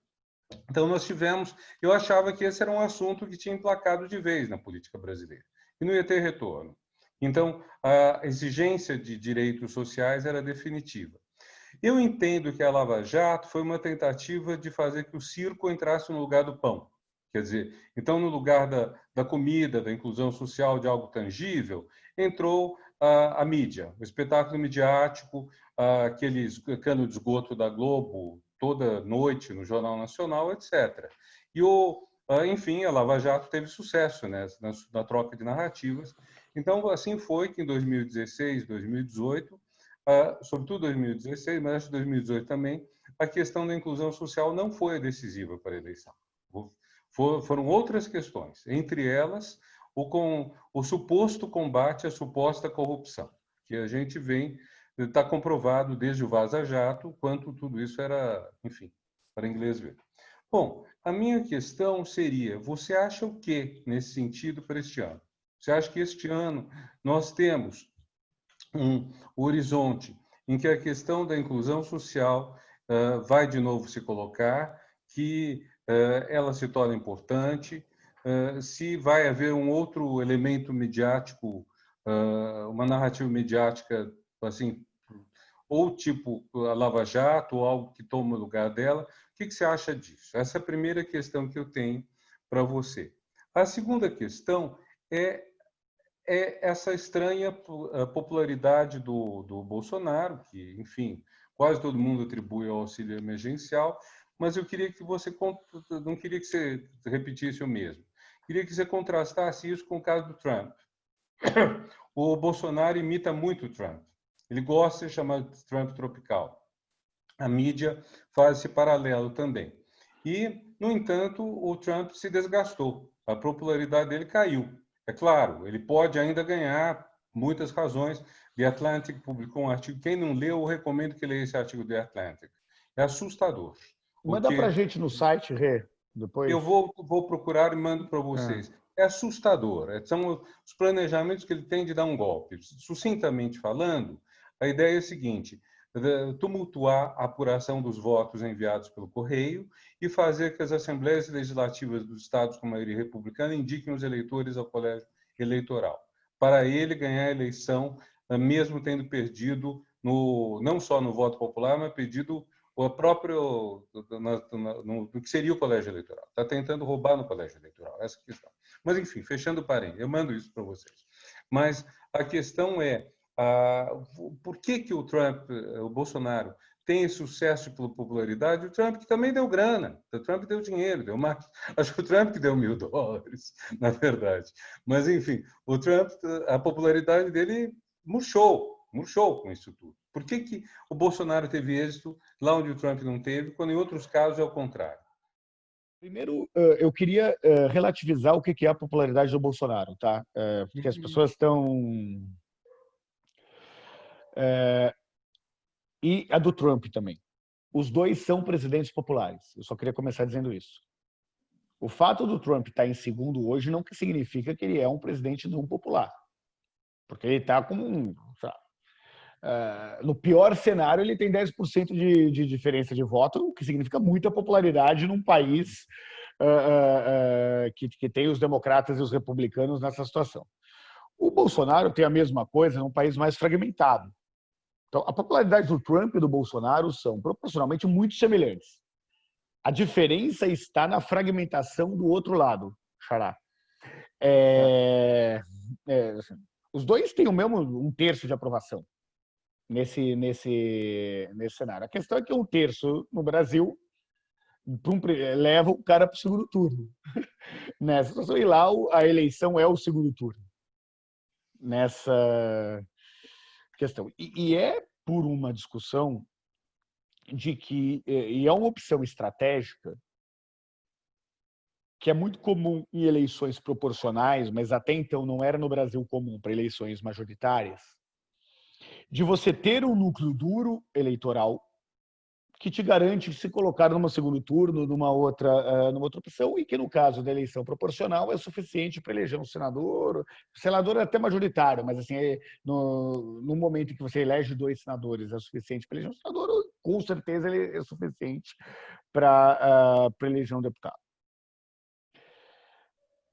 então nós tivemos, eu achava que esse era um assunto que tinha emplacado de vez na política brasileira, e não ia ter retorno. Então, a exigência de direitos sociais era definitiva. Eu entendo que a Lava Jato foi uma tentativa de fazer que o circo entrasse no lugar do pão. Quer dizer, então, no lugar da comida, da inclusão social, de algo tangível, entrou a mídia, o espetáculo midiático, aquele cano de esgoto da Globo, toda noite no Jornal Nacional, etc. E, enfim, a Lava Jato teve sucesso, né, na troca de narrativas. Então, assim foi que em 2016, 2018, sobretudo 2016, mas acho que 2018 também, a questão da inclusão social não foi a decisiva para a eleição. Foram outras questões, entre elas o suposto combate à suposta corrupção, que a gente vem, está comprovado desde o Vaza Jato, quanto tudo isso era, enfim, para inglês ver. Bom, a minha questão seria, você acha o que nesse sentido para este ano? Você acha que este ano nós temos um horizonte em que a questão da inclusão social vai de novo se colocar, que ela se torna importante, se vai haver um outro elemento midiático, uma narrativa midiática, assim, ou tipo a Lava Jato, ou algo que toma o lugar dela. O que você acha disso? Essa é a primeira questão que eu tenho para você. A segunda questão é essa estranha popularidade do Bolsonaro, que, enfim, quase todo mundo atribui ao auxílio emergencial, mas eu queria que você, não queria que você repetisse o mesmo. Queria que você contrastasse isso com o caso do Trump. O Bolsonaro imita muito o Trump. Ele gosta de chamar de Trump tropical. A mídia faz esse paralelo também. E, no entanto, o Trump se desgastou. A popularidade dele caiu. É claro, ele pode ainda ganhar muitas razões. The Atlantic publicou um artigo. Quem não leu, eu recomendo que leia esse artigo do The Atlantic. É assustador. Manda para a gente no site, Rê, depois. Eu vou procurar e mando para vocês. É assustador. São os planejamentos que ele tem de dar um golpe. Sucintamente falando, a ideia é a seguinte: tumultuar a apuração dos votos enviados pelo correio e fazer que as assembleias legislativas dos estados com maioria republicana indiquem os eleitores ao colégio eleitoral, para ele ganhar a eleição, mesmo tendo perdido não só no voto popular, mas perdido o próprio no que seria o colégio eleitoral. Está tentando roubar no colégio eleitoral, essa questão. Mas, enfim, fechando o parênteses, eu mando isso para vocês. Mas a questão é, por que o Trump, o Bolsonaro, tem sucesso pela popularidade? O Trump que também deu grana, o Trump deu dinheiro, deu mais. Acho que o Trump que deu $1.000, na verdade. Mas, enfim, o Trump, a popularidade dele murchou com isso tudo. Por que o Bolsonaro teve êxito lá onde o Trump não teve, quando em outros casos é o contrário? Primeiro, eu queria relativizar o que é a popularidade do Bolsonaro, tá? Porque as pessoas estão... E a do Trump também. Os dois são presidentes populares. Eu só queria começar dizendo isso. O fato do Trump estar em segundo hoje não significa que ele é um presidente não popular. Porque ele está com... no pior cenário, ele tem 10% de diferença de voto, o que significa muita popularidade num país que tem os democratas e os republicanos nessa situação. O Bolsonaro tem a mesma coisa num país mais fragmentado. Então, a popularidade do Trump e do Bolsonaro são proporcionalmente muito semelhantes. A diferença está na fragmentação do outro lado, Xará. Assim, os dois têm o mesmo 1/3 de aprovação nesse cenário. A questão é que 1/3 no Brasil leva o cara para o segundo turno. Nessa situação, e lá a eleição é o segundo turno. Nessa questão. E é por uma discussão de que, e é uma opção estratégica que é muito comum em eleições proporcionais, mas até então não era no Brasil comum para eleições majoritárias, de você ter um núcleo duro eleitoral que te garante se colocar num segundo turno, numa outra opção, e que, no caso da eleição proporcional, é suficiente para eleger um senador. O senador é até majoritário, mas assim, no momento em que você elege 2 senadores, é suficiente para eleger um senador, com certeza ele é suficiente para eleger um deputado.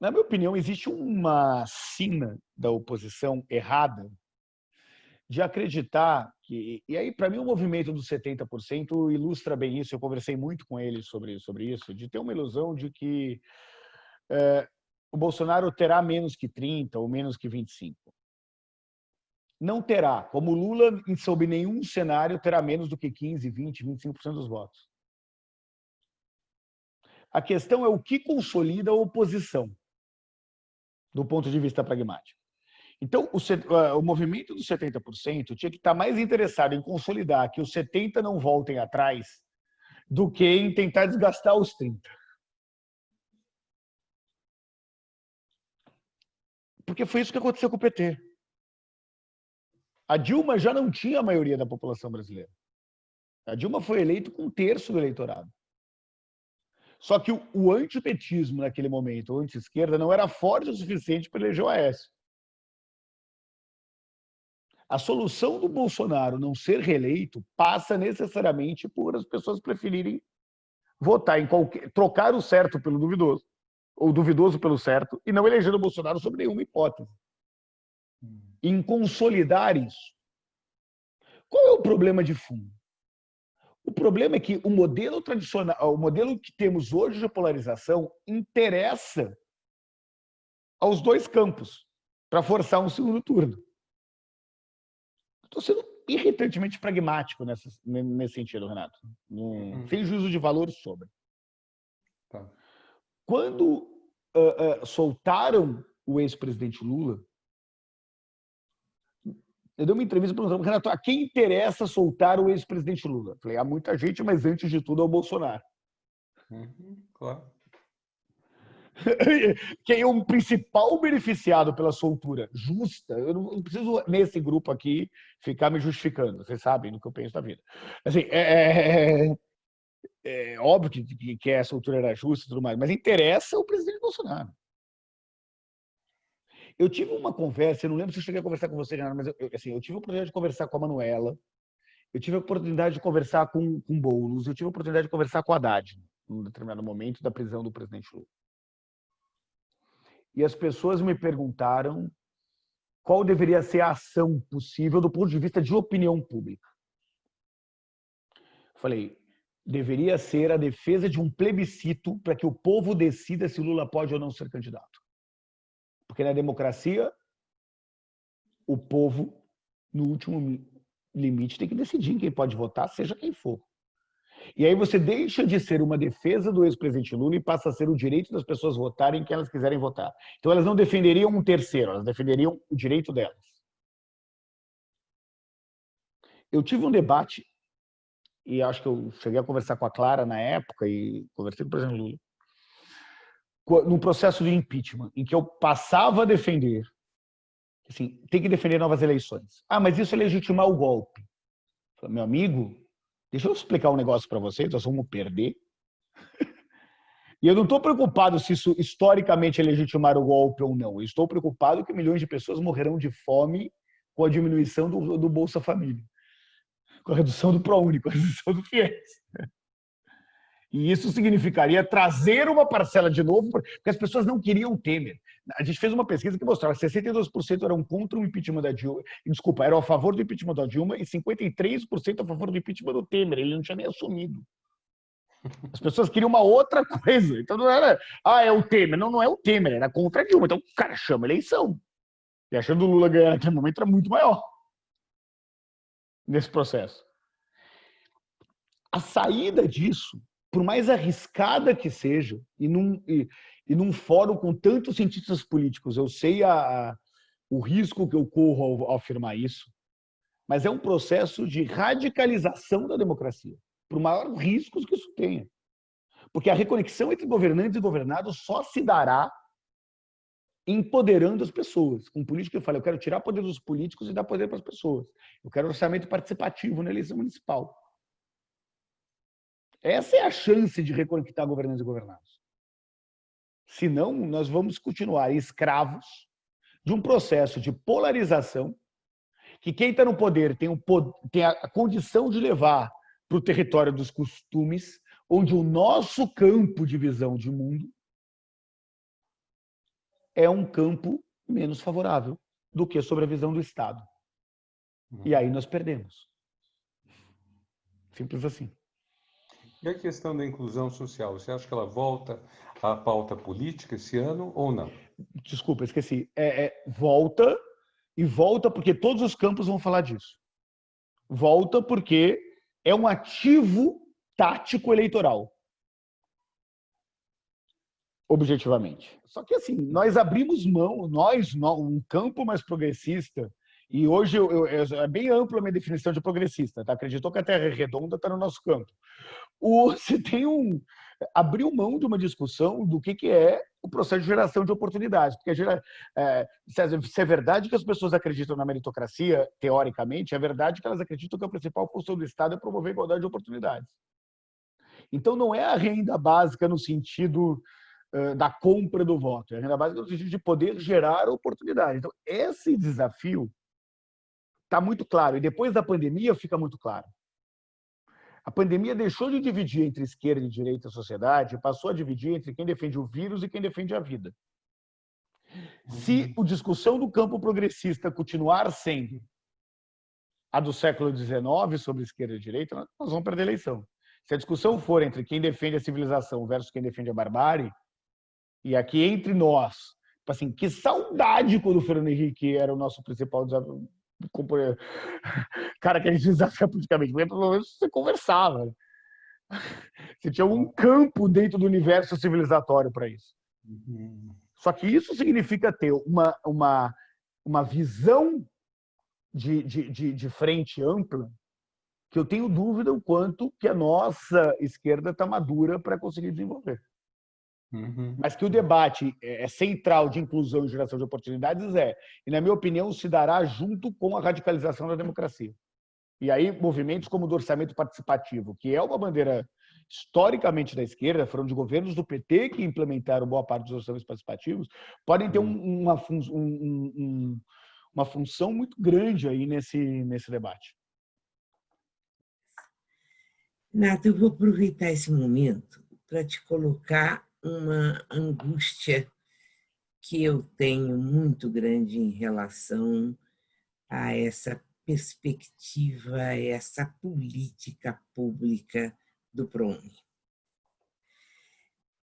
Na minha opinião, existe uma sina da oposição errada de acreditar que... E aí, para mim, o movimento dos 70% ilustra bem isso. Eu conversei muito com ele sobre isso, de ter uma ilusão de que o Bolsonaro terá menos que 30% ou menos que 25%. Não terá. Como o Lula, sob nenhum cenário, terá menos do que 15%, 20%, 25% dos votos. A questão é o que consolida a oposição, do ponto de vista pragmático. Então, o movimento dos 70% tinha que estar mais interessado em consolidar que os 70% não voltem atrás do que em tentar desgastar os 30%. Porque foi isso que aconteceu com o PT. A Dilma já não tinha a maioria da população brasileira. A Dilma foi eleita com 1/3 do eleitorado. Só que o antipetismo naquele momento, a anti-esquerda, não era forte o suficiente para eleger o Aécio. A solução do Bolsonaro não ser reeleito passa necessariamente por as pessoas preferirem votar em trocar o certo pelo duvidoso, ou duvidoso pelo certo, e não eleger o Bolsonaro sob nenhuma hipótese. Em consolidar isso. Qual é o problema de fundo? O problema é que o modelo tradicional, o modelo que temos hoje de polarização, interessa aos dois campos para forçar um segundo turno. Estou sendo irritantemente pragmático nesse sentido, Renato. Sem juízo de valor sobre. Tá. Quando soltaram o ex-presidente Lula, eu dei uma entrevista perguntando, Renato, a quem interessa soltar o ex-presidente Lula? Falei, há muita gente, mas antes de tudo ao Bolsonaro. Claro. Quem é o principal beneficiado pela soltura justa? Eu não preciso, nesse grupo aqui, ficar me justificando. Vocês sabem do que eu penso da vida. Assim, é óbvio que a soltura era justa e tudo mais, mas interessa o presidente Bolsonaro. Eu tive uma conversa, eu não lembro se eu cheguei a conversar com você, mas eu tive a oportunidade de conversar com a Manuela, eu tive a oportunidade de conversar com o Boulos, eu tive a oportunidade de conversar com a Haddad, num determinado momento da prisão do presidente Lula. E as pessoas me perguntaram qual deveria ser a ação possível do ponto de vista de opinião pública. Falei, deveria ser a defesa de um plebiscito para que o povo decida se Lula pode ou não ser candidato. Porque na democracia, o povo, no último limite, tem que decidir quem pode votar, seja quem for. E aí você deixa de ser uma defesa do ex-presidente Lula e passa a ser o direito das pessoas votarem quem elas quiserem votar. Então elas não defenderiam um terceiro, elas defenderiam o direito delas. Eu tive um debate, e acho que eu cheguei a conversar com a Clara na época, e conversei com o presidente Lula, num processo de impeachment, em que eu passava a defender, assim, tem que defender novas eleições. Ah, mas isso é legitimar o golpe. Falei, meu amigo, deixa eu explicar um negócio para vocês, nós vamos perder. E eu não estou preocupado se isso historicamente é legitimar o golpe ou não. Eu estou preocupado que milhões de pessoas morrerão de fome com a diminuição do Bolsa Família, com a redução do ProUni, com a redução do FIES. E isso significaria trazer uma parcela de novo, porque as pessoas não queriam Temer. A gente fez uma pesquisa que mostrava que 62% eram contra o impeachment da Dilma, desculpa, eram a favor do impeachment da Dilma e 53% a favor do impeachment do Temer. Ele não tinha nem assumido. As pessoas queriam uma outra coisa. Então não era, é o Temer. Não, não é o Temer, era contra a Dilma. Então o cara chama eleição. E a chance do Lula ganhar naquele momento era muito maior nesse processo. A saída disso, por mais arriscada que seja, e num fórum com tantos cientistas políticos, eu sei o risco que eu corro ao afirmar isso, mas é um processo de radicalização da democracia, por maior risco que isso tenha. Porque a reconexão entre governantes e governados só se dará empoderando as pessoas. Com política eu falei, eu quero tirar poder dos políticos e dar poder para as pessoas. Eu quero orçamento participativo na eleição municipal. Essa é a chance de reconectar governantes e governados. Senão, nós vamos continuar escravos de um processo de polarização que quem está no poder tem a condição de levar para o território dos costumes, onde o nosso campo de visão de mundo é um campo menos favorável do que sobre a visão do Estado. E aí nós perdemos. Simples assim. E a questão da inclusão social, você acha que ela volta à pauta política esse ano ou não? Desculpa, esqueci. Volta, e volta porque todos os campos vão falar disso. Volta porque é um ativo tático eleitoral. objetivamente. Só que, assim, nós abrimos mão, um campo mais progressista, e hoje é bem ampla a minha definição de progressista, tá? Acreditou que a Terra é redonda, está no nosso campo. Você tem abriu mão de uma discussão do que é o processo de geração de oportunidades. Porque se é verdade que as pessoas acreditam na meritocracia, teoricamente, é verdade que elas acreditam que a principal função do Estado é promover a igualdade de oportunidades. Então, não é a renda básica no sentido da compra do voto, é a renda básica no sentido de poder gerar oportunidade. Então, esse desafio está muito claro. E depois da pandemia fica muito claro. A pandemia deixou de dividir entre esquerda e direita a sociedade e passou a dividir entre quem defende o vírus e quem defende a vida. Se a discussão do campo progressista continuar sendo a do século XIX sobre esquerda e direita, nós vamos perder a eleição. Se a discussão for entre quem defende a civilização versus quem defende a barbárie, e aqui entre nós, assim, que saudade quando o Fernando Henrique era o nosso principal desafio, cara que a gente desafia politicamente, porque pelo menos você conversava. Você tinha um campo dentro do universo civilizatório para isso. Só que isso significa ter uma visão de frente ampla que eu tenho dúvida o quanto que a nossa esquerda está madura para conseguir desenvolver. Mas que o debate central de inclusão e geração de oportunidades e na minha opinião, se dará junto com a radicalização da democracia. E aí, movimentos como o do orçamento participativo, que é uma bandeira historicamente da esquerda, foram de governos do PT que implementaram boa parte dos orçamentos participativos, podem ter uma função muito grande aí nesse debate. Nato, eu vou aproveitar esse momento para te colocar uma angústia que eu tenho muito grande em relação a essa perspectiva, a essa política pública do ProUni.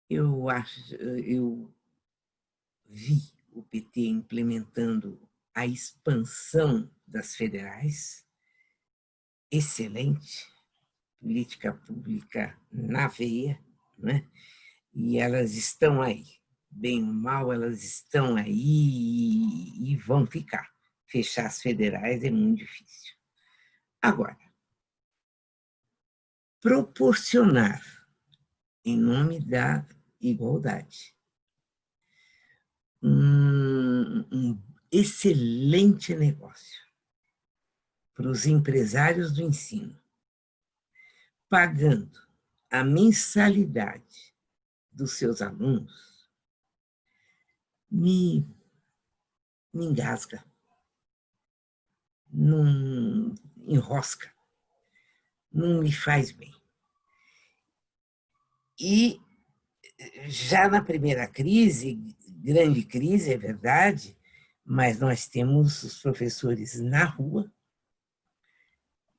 Eu vi o PT implementando a expansão das federais, excelente, política pública na veia, né? E elas estão aí, bem ou mal, elas estão aí e vão ficar. Fechar as federais é muito difícil. Agora, proporcionar, em nome da igualdade, um excelente negócio para os empresários do ensino, pagando a mensalidade dos seus alunos, me engasga, não enrosca, não me faz bem. E já na primeira crise, grande crise, é verdade, mas nós temos os professores na rua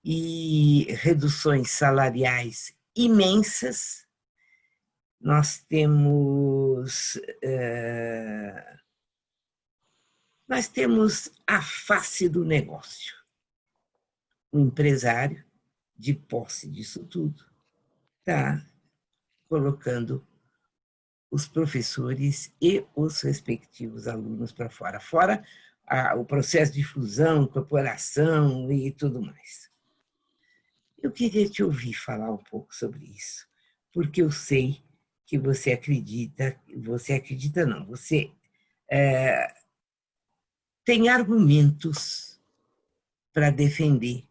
e reduções salariais imensas. Nós temos a face do negócio. O empresário, de posse disso tudo, está colocando os professores e os respectivos alunos para fora. Fora o processo de fusão, incorporação e tudo mais. Eu queria te ouvir falar um pouco sobre isso, porque eu sei que você tem argumentos para defender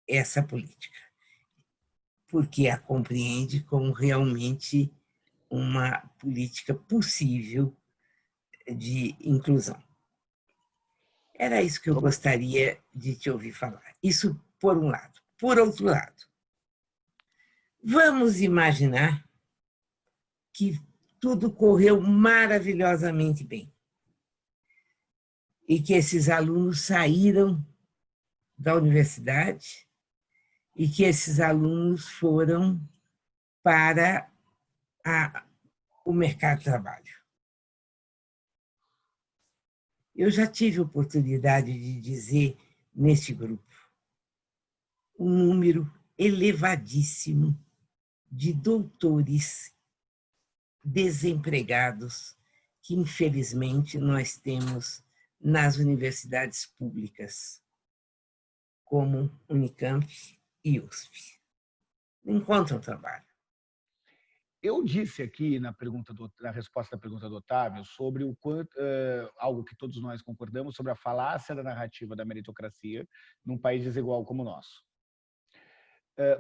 essa política, porque a compreende como realmente uma política possível de inclusão. Era isso que eu gostaria de te ouvir falar. Isso por um lado. Por outro lado, vamos imaginar que tudo correu maravilhosamente bem e que esses alunos saíram da universidade e que esses alunos foram para o mercado de trabalho. Eu já tive a oportunidade de dizer neste grupo um número elevadíssimo de doutores desempregados que, infelizmente, nós temos nas universidades públicas, como Unicamp e USP. Não encontram trabalho. Eu disse aqui na resposta da pergunta do Otávio sobre o quanto, algo que todos nós concordamos sobre a falácia da narrativa da meritocracia num país desigual como o nosso.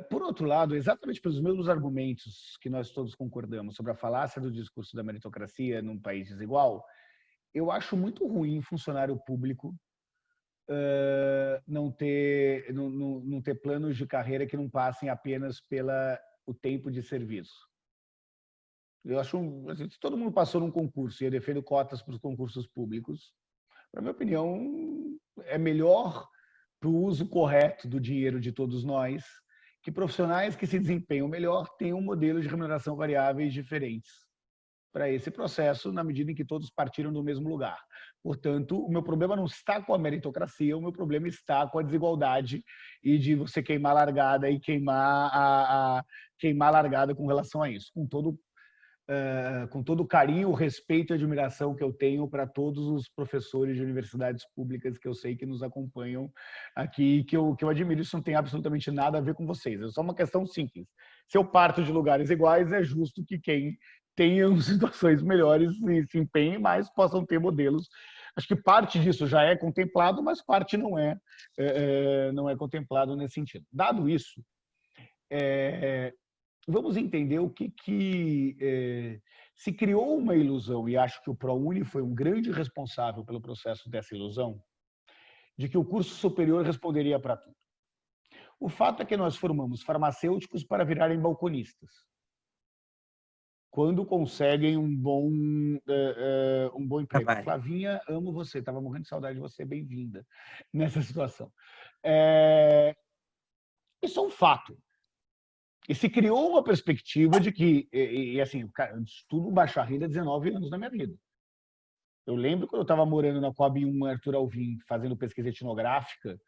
Por outro lado, exatamente pelos mesmos argumentos que nós todos concordamos sobre a falácia do discurso da meritocracia num país desigual, eu acho muito ruim funcionário público não ter planos de carreira que não passem apenas o tempo de serviço. Eu acho, assim, se todo mundo passou num concurso e eu defendo cotas para os concursos públicos, na minha opinião, é melhor para o uso correto do dinheiro de todos nós que profissionais que se desempenham melhor tenham modelos de remuneração variáveis diferentes para esse processo, na medida em que todos partiram do mesmo lugar. Portanto, o meu problema não está com a meritocracia, o meu problema está com a desigualdade e de você queimar a largada e queimar a largada com relação a isso, com todo o carinho, o respeito e admiração que eu tenho para todos os professores de universidades públicas que eu sei que nos acompanham aqui, que eu admiro. Isso não tem absolutamente nada a ver com vocês. É só uma questão simples. Se eu parto de lugares iguais, é justo que quem tenha situações melhores e se empenhe mais possam ter modelos. Acho que parte disso já é contemplado, mas parte não é contemplado nesse sentido. Dado isso, vamos entender o que se criou uma ilusão, e acho que o ProUni foi um grande responsável pelo processo dessa ilusão, de que o curso superior responderia para tudo. O fato é que nós formamos farmacêuticos para virarem balconistas, quando conseguem um bom emprego. Trabalho. Flavinha, amo você, estava morrendo de saudade de você, bem-vinda nessa situação. Isso é um fato. E se criou uma perspectiva de que, assim, cara, eu estudo baixa renda há 19 anos na minha vida. Eu lembro quando eu estava morando na Coab 1 Arthur Alvim, fazendo pesquisa etnográfica,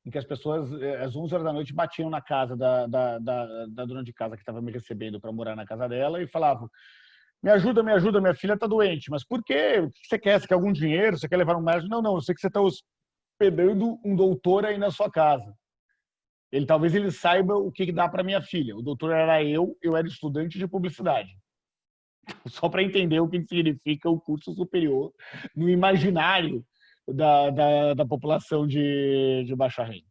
em que as pessoas, às 11 horas da noite, batiam na casa da dona de casa que estava me recebendo para morar na casa dela e falavam: me ajuda, minha filha está doente. Mas por quê? O que você quer? Você quer algum dinheiro? Você quer levar um médico? Não, eu sei que você está hospedando um doutor aí na sua casa. Talvez ele saiba o que dá para minha filha. O doutor era eu era estudante de publicidade. Só para entender o que significa o curso superior no imaginário da população de baixa renda.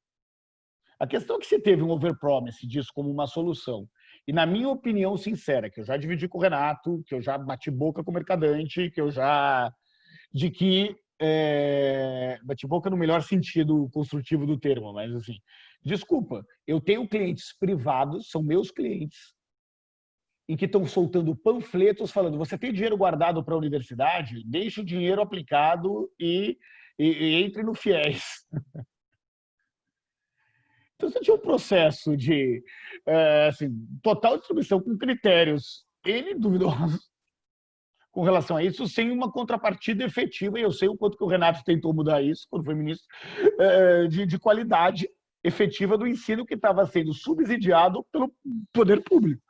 A questão é que se teve um overpromise disso como uma solução, e na minha opinião sincera, que eu já dividi com o Renato, que eu já bati boca com o Mercadante, bati boca no melhor sentido construtivo do termo, mas assim, desculpa, eu tenho clientes privados, são meus clientes, em que estão soltando panfletos falando: você tem dinheiro guardado para a universidade? Deixe o dinheiro aplicado e entre no FIES. Então, você tinha um processo de total distribuição com critérios duvidosos com relação a isso, sem uma contrapartida efetiva, e eu sei o quanto que o Renato tentou mudar isso, quando foi ministro, de qualidade efetiva do ensino que estava sendo subsidiado pelo poder público.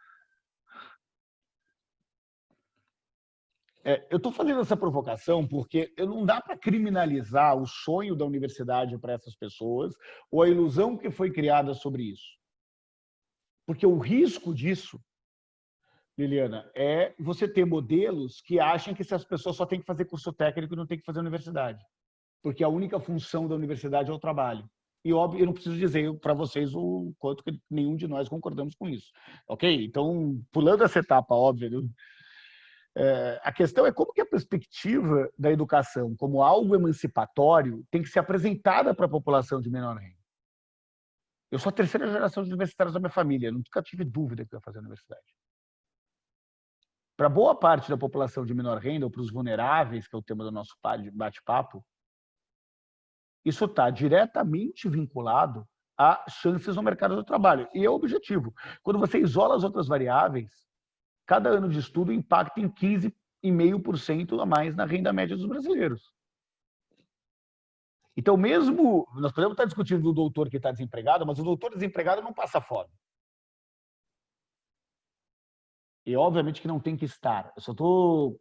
Eu estou fazendo essa provocação porque não dá para criminalizar o sonho da universidade para essas pessoas ou a ilusão que foi criada sobre isso. Porque o risco disso, Liliana, é você ter modelos que acham que as pessoas só têm que fazer curso técnico e não têm que fazer universidade. Porque a única função da universidade é o trabalho. E, óbvio, eu não preciso dizer para vocês o quanto que nenhum de nós concordamos com isso. Ok? Então, pulando essa etapa óbvia, a questão é como que a perspectiva da educação como algo emancipatório tem que ser apresentada para a população de menor renda. Eu sou a terceira geração de universitários da minha família, nunca tive dúvida que eu ia fazer universidade. Para boa parte da população de menor renda, ou para os vulneráveis, que é o tema do nosso bate-papo, isso está diretamente vinculado a chances no mercado do trabalho. E é o objetivo. Quando você isola as outras variáveis, cada ano de estudo impacta em 15,5% a mais na renda média dos brasileiros. Então, mesmo nós podemos estar discutindo do doutor que está desempregado, mas o doutor desempregado não passa fome. E, obviamente, que não tem que estar. Eu só estou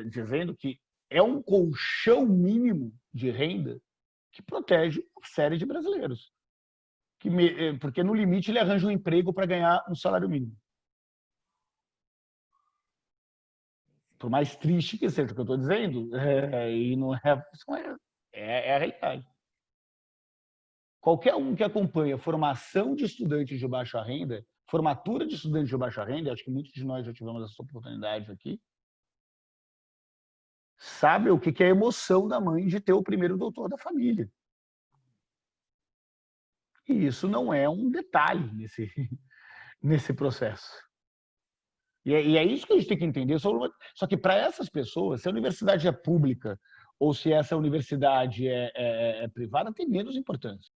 dizendo que é um colchão mínimo de renda que protege uma série de brasileiros. Porque, no limite, ele arranja um emprego para ganhar um salário mínimo. Por mais triste que seja o que eu estou dizendo, e não é a realidade. Qualquer um que acompanha formação de estudantes de baixa renda, formatura de estudantes de baixa renda, acho que muitos de nós já tivemos essa oportunidade aqui, sabe o que é a emoção da mãe de ter o primeiro doutor da família. E isso não é um detalhe nesse processo. E é isso que a gente tem que entender. Só que para essas pessoas, se a universidade é pública ou se essa universidade é privada, tem menos importância.